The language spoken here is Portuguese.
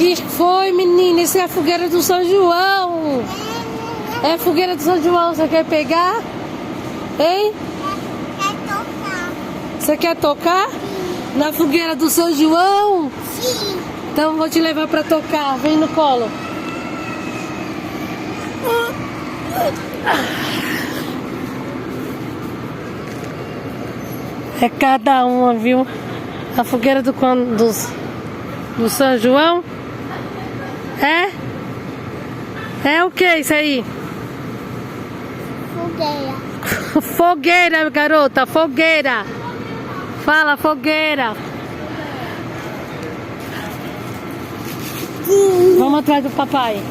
Que foi, menina? Isso é a fogueira do São João. É a fogueira do São João. Você quer pegar? Hein? Quer tocar? Você quer tocar? Na fogueira do São João? Sim. Então vou te levar pra tocar. Vem no colo. É cada uma, viu? A fogueira do São João? É? É o que isso aí? Fogueira. Fogueira, garota, fogueira. Fala, fogueira. Vamos atrás do papai.